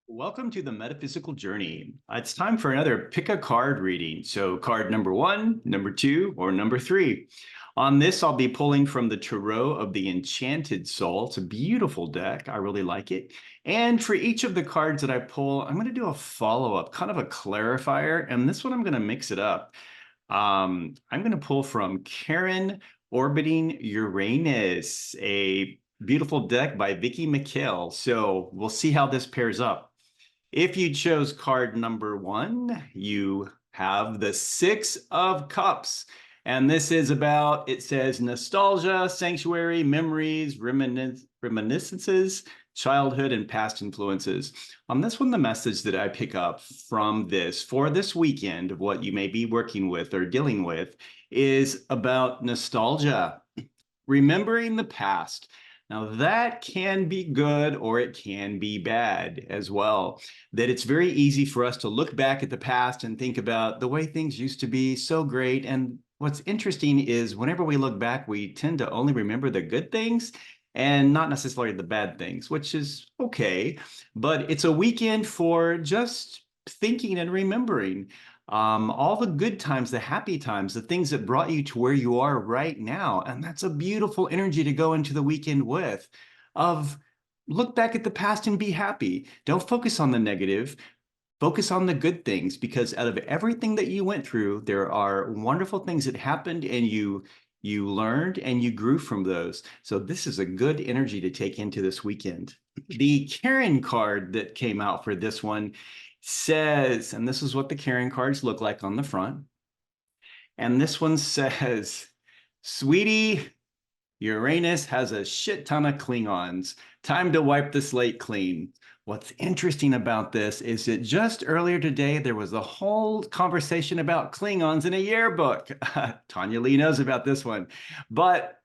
Welcome to the metaphysical journey. It's time for another pick a card reading. So card number one, number two, or number three. On this, I'll be pulling from the Tarot of the Enchanted Soul. It's a beautiful deck. I really like it. And for each of the cards that I pull, I'm going to do a follow-up, kind of a clarifier. And this one, I'm going to mix it up. I'm going to pull from Karen Orbiting Uranus, a beautiful deck by Vicki McHale. So we'll see how this pairs up. If you chose card number one, you have the Six of Cups. And this is about, it says nostalgia, sanctuary, memories, reminiscences, childhood, and past influences. On this one, the message that I pick up from this for this weekend of what you may be working with or dealing with is about nostalgia, remembering the past. Now, that can be good or it can be bad as well. That it's very easy for us to look back at the past and think about the way things used to be so great. And what's interesting is whenever we look back, we tend to only remember the good things and not necessarily the bad things, which is okay. But it's a weekend for just thinking and remembering all the good times, the happy times, the things that brought you to where you are right now. And that's a beautiful energy to go into the weekend with, of look back at the past and be happy. Don't focus on the negative. Focus on the good things, because out of everything that you went through, there are wonderful things that happened and you learned and you grew from those. So this is a good energy to take into this weekend. The Karen card that came out for this one says, and this is what the Karen cards look like on the front. And this one says, sweetie, Uranus has a shit ton of Klingons. Time to wipe the slate clean. What's interesting about this is that just earlier today, there was a whole conversation about Klingons in a yearbook. Tanya Lee knows about this one. But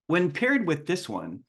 when paired with this one,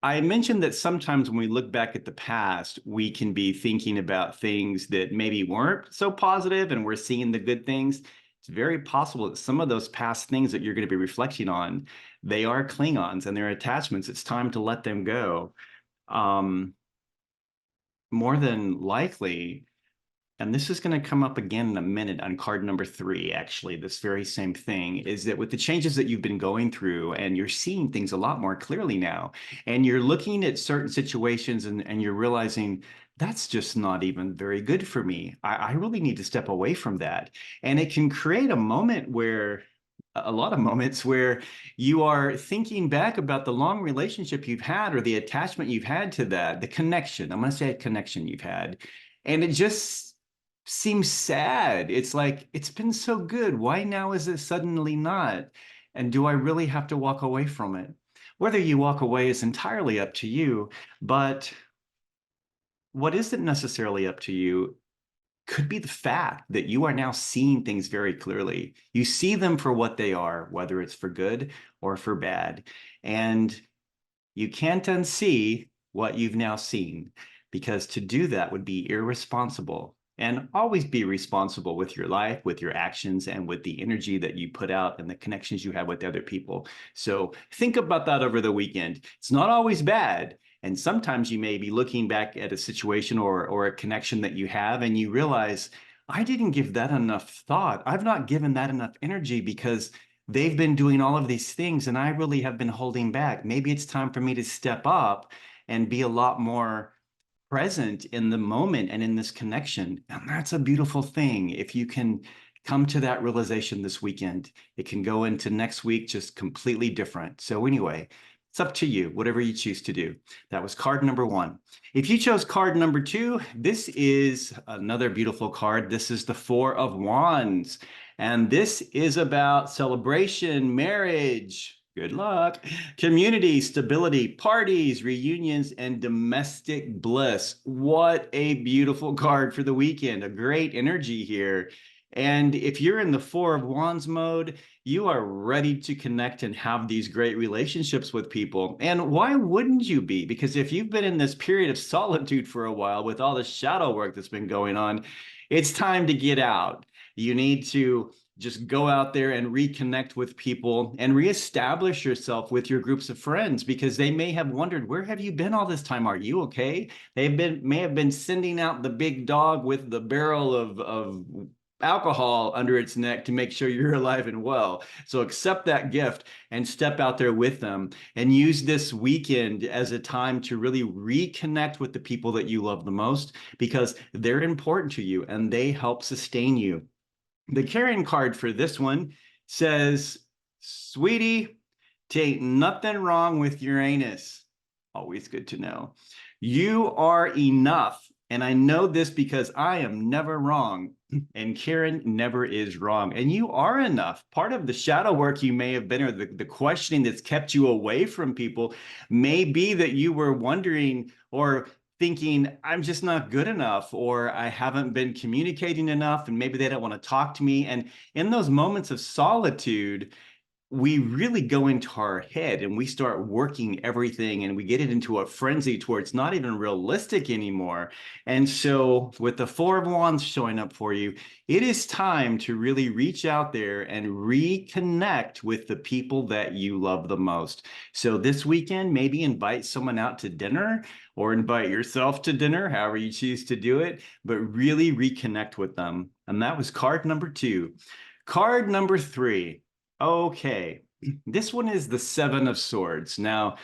I mentioned that sometimes when we look back at the past, we can be thinking about things that maybe weren't so positive and we're seeing the good things. It's very possible that some of those past things that you're going to be reflecting on, they are Klingons and their attachments. It's time to let them go. More than likely, and this is going to come up again in a minute on card number three, actually, this very same thing, is that with the changes that you've been going through and you're seeing things a lot more clearly now, and you're looking at certain situations and you're realizing that's just not even very good for me. I really need to step away from that. And it can create a moment where, a lot of moments where you are thinking back about the long relationship you've had or the attachment you've had to that, the connection. I'm going to say a connection you've had. And it just seems sad. It's like, it's been so good. Why now is it suddenly not? And do I really have to walk away from it? Whether you walk away is entirely up to you, but what isn't necessarily up to you could be the fact that you are now seeing things very clearly. You see them for what they are, whether it's for good or for bad. And you can't unsee what you've now seen, because to do that would be irresponsible. And always be responsible with your life, with your actions, and with the energy that you put out and the connections you have with other people. So think about that over the weekend. It's not always bad. And sometimes you may be looking back at a situation or a connection that you have, and you realize, I didn't give that enough thought. I've not given that enough energy because they've been doing all of these things and I really have been holding back. Maybe it's time for me to step up and be a lot more present in the moment and in this connection. And that's a beautiful thing. If you can come to that realization this weekend, it can go into next week just completely different. So anyway, it's up to you, whatever you choose to do. That was card number one. If you chose card number two, this is another beautiful card. This is the Four of Wands. And this is about celebration, marriage, good luck, community, stability, parties, reunions, and domestic bliss. What a beautiful card for the weekend. A great energy here. And if you're in the Four of Wands mode, you are ready to connect and have these great relationships with people. And why wouldn't you be? Because if you've been in this period of solitude for a while with all the shadow work that's been going on, it's time to get out. You need to just go out there and reconnect with people and reestablish yourself with your groups of friends, because they may have wondered, where have you been all this time? Are you okay? May have been sending out the big dog with the barrel of alcohol under its neck to make sure you're alive and well. So accept that gift and step out there with them, and use this weekend as a time to really reconnect with the people that you love the most, because they're important to you and they help sustain you. The Karen card for this one says, sweetie, tain't nothing wrong with Uranus. Always good to know. You are enough. And I know this because I am never wrong. And Karen never is wrong. And you are enough. Part of the shadow work you may have been, or the questioning that's kept you away from people, may be that you were wondering or thinking, I'm just not good enough, or I haven't been communicating enough, and maybe they don't want to talk to me. And in those moments of solitude, we really go into our head and we start working everything, and we get it into a frenzy to where it's not even realistic anymore. And so with the Four of Wands showing up for you, it is time to really reach out there and reconnect with the people that you love the most. So this weekend, maybe invite someone out to dinner, or invite yourself to dinner, however you choose to do it, but really reconnect with them. And that was card number 2. Card number 3. Okay, this one is the Seven of Swords. Now,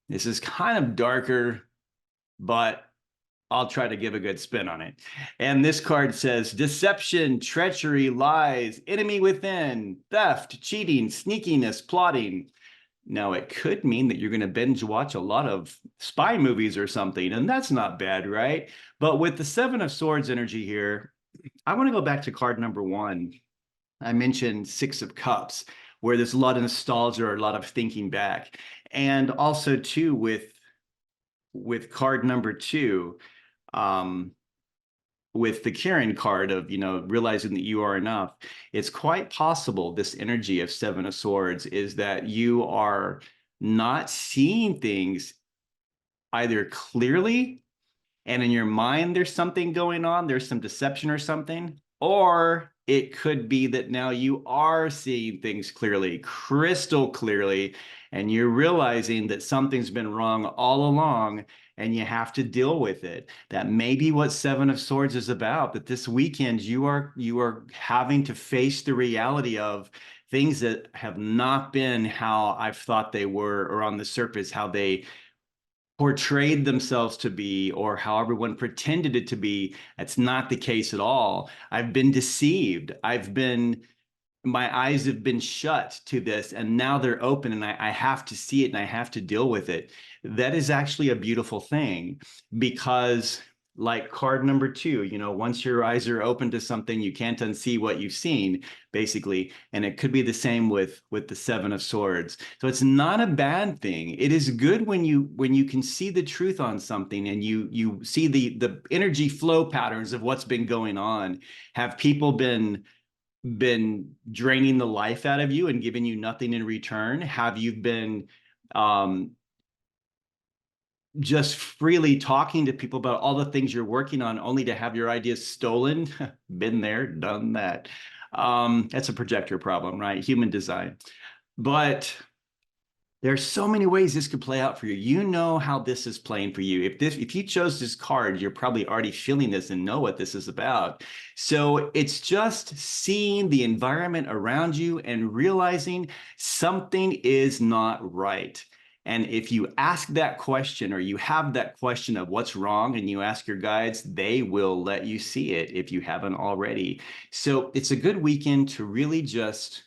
this is kind of darker, but I'll try to give a good spin on it. And this card says deception, treachery, lies, enemy within, theft, cheating, sneakiness, plotting. Now, it could mean that you're going to binge watch a lot of spy movies or something, and that's not bad, right? But with the Seven of Swords energy here, I want to go back to card number 1. I mentioned Six of Cups, where there's a lot of nostalgia or a lot of thinking back. And also too, with card number 2, with the Karen card of, realizing that you are enough, it's quite possible this energy of Seven of Swords is that you are not seeing things either clearly, and in your mind there's something going on, there's some deception or something, or it could be that now you are seeing things clearly, crystal clearly, and you're realizing that something's been wrong all along and you have to deal with it. That may be what Seven of Swords is about, that this weekend you are having to face the reality of things that have not been how I've thought they were, or on the surface how they portrayed themselves to be, or how everyone pretended it to be. That's not the case at all. I've been deceived. My eyes have been shut to this, and now they're open, and I have to see it and I have to deal with it. That is actually a beautiful thing, because like card number 2, once your eyes are open to something, you can't unsee what you've seen, basically. And it could be the same with the Seven of Swords. So it's not a bad thing. It is good when you can see the truth on something, and you see the energy flow patterns of what's been going on. Have people been draining the life out of you and giving you nothing in return? Have you been just freely talking to people about all the things you're working on, only to have your ideas stolen? Been there, done that. That's a projector problem, right? Human design. But there's so many ways this could play out for you. You know how this is playing for you. If you chose this card, you're probably already feeling this and know what this is about. So it's just seeing the environment around you and realizing something is not right. And if you ask that question, or you have that question of what's wrong, and you ask your guides, they will let you see it if you haven't already. So it's a good weekend to really just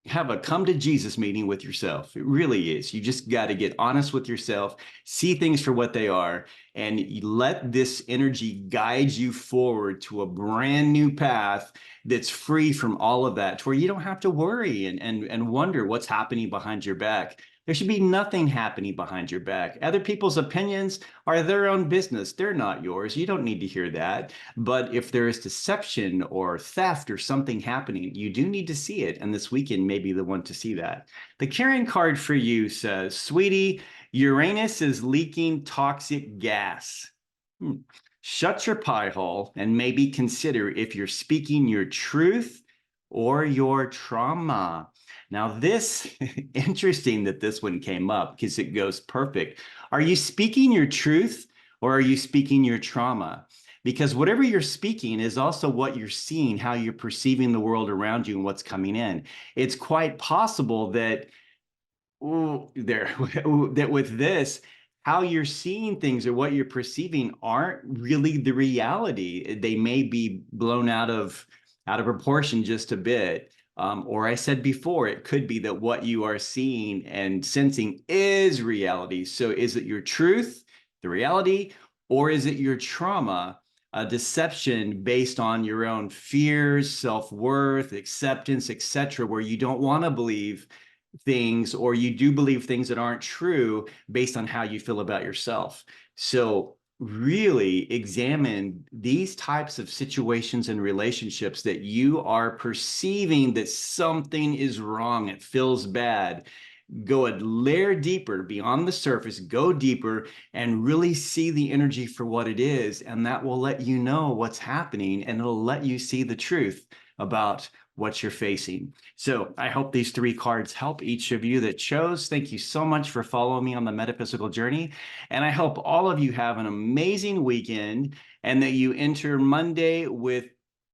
have a come to Jesus meeting with yourself. It really is. You just got to get honest with yourself, see things for what they are, and let this energy guide you forward to a brand new path that's free from all of that, to where you don't have to worry and wonder what's happening behind your back. There should be nothing happening behind your back. Other people's opinions are their own business. They're not yours. You don't need to hear that. But if there is deception or theft or something happening, you do need to see it. And this weekend may be the one to see that. The Karen card for you says, sweetie, Uranus is leaking toxic gas. shut your pie hole and maybe consider if you're speaking your truth or your trauma. Now, this, interesting that this one came up because it goes perfect. Are you speaking your truth or are you speaking your trauma? Because whatever you're speaking is also what you're seeing, how you're perceiving the world around you and what's coming in. It's quite possible that that with this, how you're seeing things or what you're perceiving aren't really the reality. They may be blown out of proportion just a bit. Or I said before, it could be that what you are seeing and sensing is reality. So is it your truth, the reality, or is it your trauma, a deception based on your own fears, self-worth, acceptance, etc., where you don't want to believe things or you do believe things that aren't true based on how you feel about yourself. So really examine these types of situations and relationships that you are perceiving that something is wrong, it feels bad. Go a layer deeper beyond the surface, go deeper and really see the energy for what it is. And that will let you know what's happening and it'll let you see the truth about what you're facing. So I hope these 3 cards help each of you that chose. Thank you so much for following me on the metaphysical journey. And I hope all of you have an amazing weekend and that you enter Monday with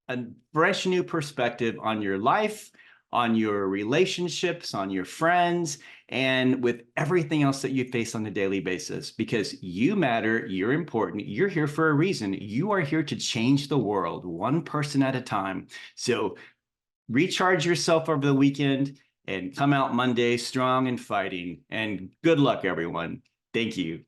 a fresh new perspective on your life, on your relationships, on your friends, and with everything else that you face on a daily basis, because you matter, you're important, you're here for a reason. You are here to change the world, one person at a time. So recharge yourself over the weekend and come out Monday strong and fighting. And good luck, everyone. Thank you.